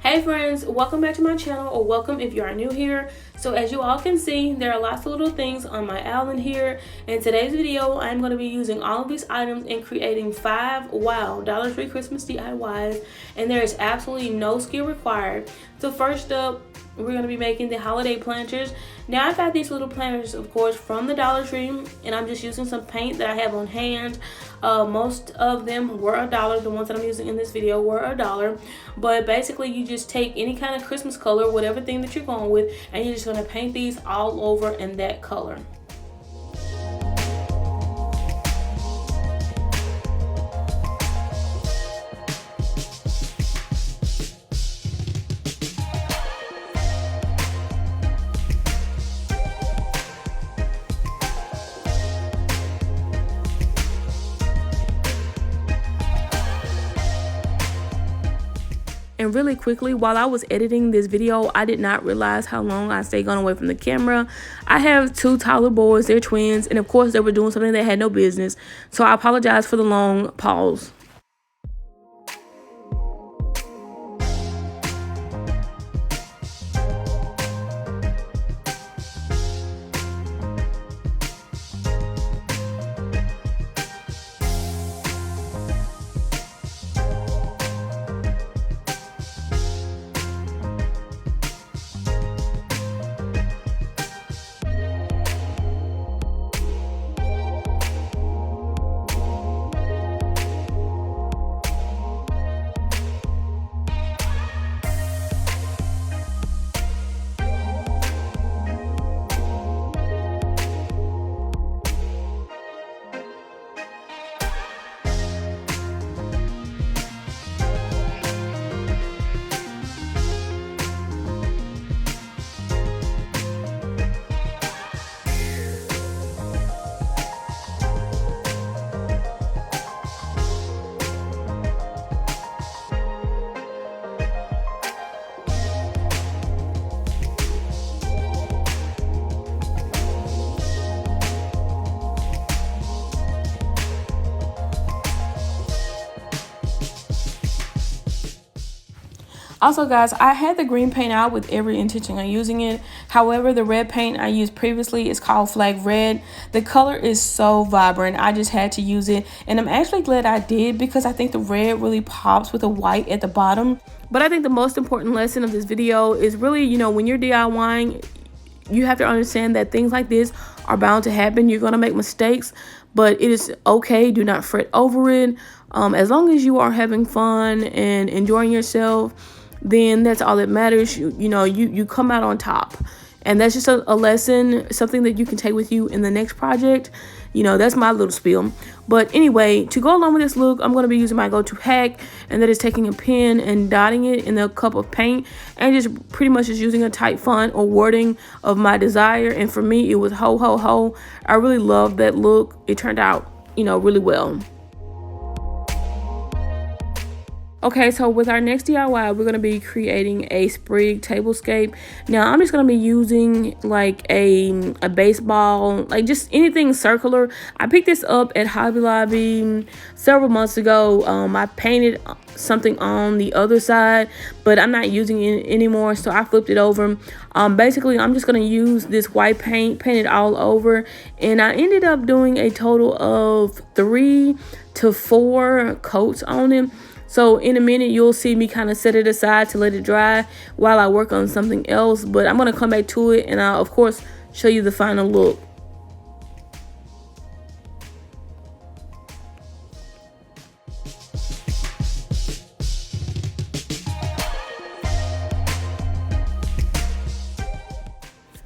Hey friends, welcome back to my channel, or welcome if you are new here. So as you all can see, there are lots of little things on my island here. In today's video, I'm going to be using all of these items and creating 5 wow Dollar Tree Christmas DIYs, and there is absolutely no skill required. So first up, we're going to be making the holiday planters. Now I got these little planters, of course, from the Dollar Tree, and I'm just using some paint that I have on hand. Most of them were $1. The ones that I'm using in this video were $1. But basically, you just take any kind of Christmas color, whatever thing that you're going with, and you're just going to paint these all over in that color. And really quickly, while I was editing this video, I did not realize how long I stayed gone away from the camera. I have 2 toddler boys, they're twins, and of course they were doing something they had no business. So I apologize for the long pause. Also guys, I had the green paint out with every intention on using it. However, the red paint I used previously is called Flag Red. The color is so vibrant, I just had to use it. And I'm actually glad I did, because I think the red really pops with the white at the bottom. But I think the most important lesson of this video is really, when you're DIYing, you have to understand that things like this are bound to happen. You're going to make mistakes, but it is okay. Do not fret over it. As long as you are having fun and enjoying yourself, then that's all that matters. You come out on top, and that's just a lesson, something that you can take with you in the next project. That's my little spiel. But anyway, to go along with this look, I'm going to be using my go-to hack, and that is taking a pen and dotting it in a cup of paint, and just pretty much just using a type font or wording of my desire. And for me, it was ho ho ho. I really loved that look. It turned out really well. Okay, so with our next DIY, we're going to be creating a sprig tablescape. Now, I'm just going to be using like a baseball, like just anything circular. I picked this up at Hobby Lobby several months ago. I painted something on the other side, but I'm not using it anymore, so I flipped it over. Basically, I'm just going to use this white paint it all over, and I ended up doing a total of 3 to 4 coats on it. So in a minute, you'll see me kind of set it aside to let it dry while I work on something else. But I'm going to come back to it, and I'll, of course, show you the final look.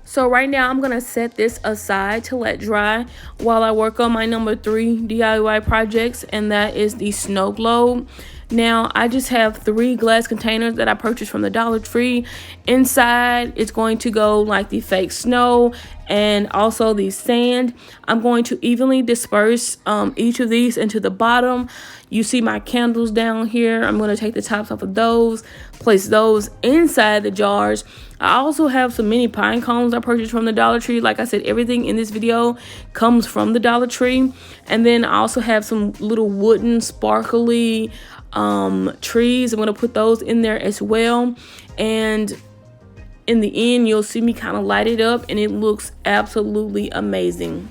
So right now, I'm going to set this aside to let dry while I work on my number 3 DIY projects, and that is the snow globe. Now, I just have 3 glass containers that I purchased from the Dollar Tree. Inside, it's going to go like the fake snow and also the sand. I'm going to evenly disperse each of these into the bottom. You see my candles down here. I'm going to take the tops off of those, place those inside the jars. I also have some mini pine cones I purchased from the Dollar Tree. Like I said, everything in this video comes from the Dollar Tree. And then I also have some little wooden sparkly trees. I'm going to put those in there as well. And in the end, you'll see me kind of light it up, and it looks absolutely amazing.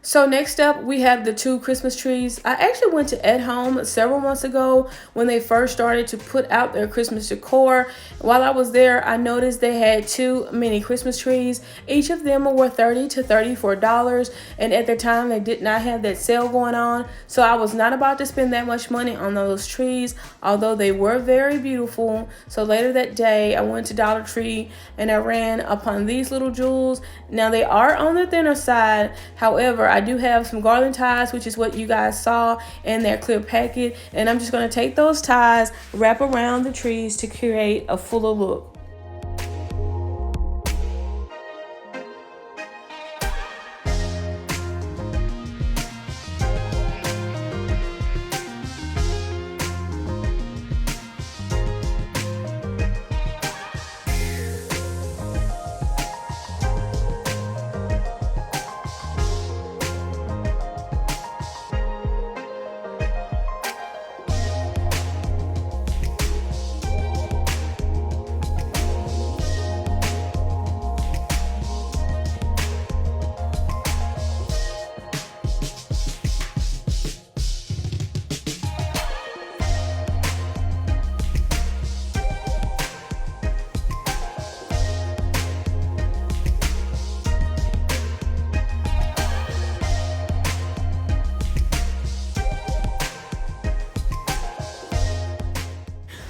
So next up, we have the 2 Christmas trees. I actually went to At Home several months ago when they first started to put out their Christmas decor. While I was there, I noticed they had 2 mini Christmas trees. Each of them were $30 to $34, and at the time they did not have that sale going on. So I was not about to spend that much money on those trees, although they were very beautiful. So later that day, I went to Dollar Tree and I ran upon these little jewels. Now they are on the thinner side. However, I do have some garland ties, which is what you guys saw in their clear packet, and I'm just going to take those ties, wrap around the trees to create a fuller look.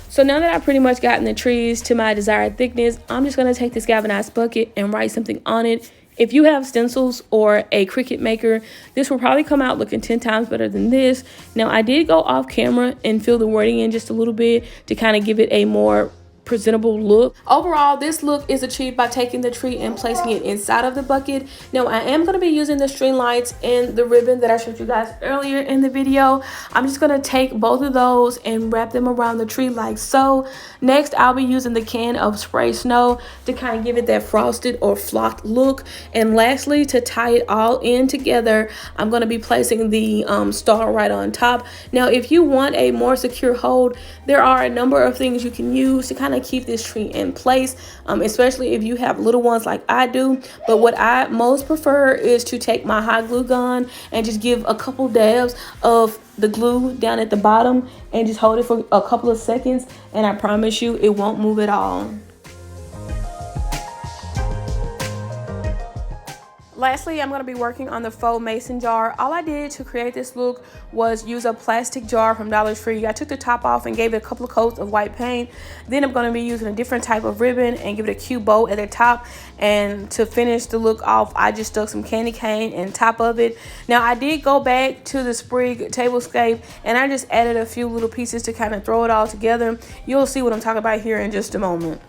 So now that I've pretty much gotten the trees to my desired thickness, I'm just going to take this galvanized bucket and write something on it. If you have stencils or a Cricut maker, this will probably come out looking 10 times better than this. Now, I did go off camera and fill the wording in just a little bit to kind of give it a more presentable look. Overall, this look is achieved by taking the tree and placing it inside of the bucket. Now, I am going to be using the string lights and the ribbon that I showed you guys earlier in the video. I'm just going to take both of those and wrap them around the tree like so. Next, I'll be using the can of spray snow to kind of give it that frosted or flocked look. And lastly, to tie it all in together, I'm going to be placing the star right on top. Now, if you want a more secure hold, there are a number of things you can use to kind of keep this tree in place, especially if you have little ones like I do. But what I most prefer is to take my hot glue gun and just give a couple dabs of the glue down at the bottom and just hold it for a couple of seconds, and I promise you it won't move at all. Lastly, I'm going to be working on the faux mason jar. All I did to create this look was use a plastic jar from Dollar Tree. I took the top off and gave it a couple of coats of white paint. Then I'm going to be using a different type of ribbon and give it a cute bow at the top. And to finish the look off, I just stuck some candy cane on top of it. Now, I did go back to the Sprig tablescape and I just added a few little pieces to kind of throw it all together. You'll see what I'm talking about here in just a moment.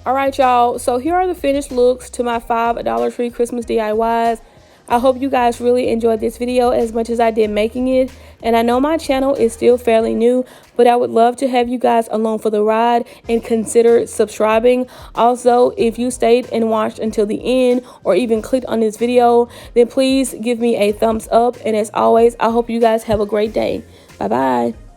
All right, y'all, so here are the finished looks to my 5 Dollar Tree Christmas DIYs. I hope you guys really enjoyed this video as much as I did making it. And I know my channel is still fairly new, but I would love to have you guys along for the ride and consider subscribing. Also, if you stayed and watched until the end or even clicked on this video, then please give me a thumbs up. And as always, I hope you guys have a great day. Bye-bye.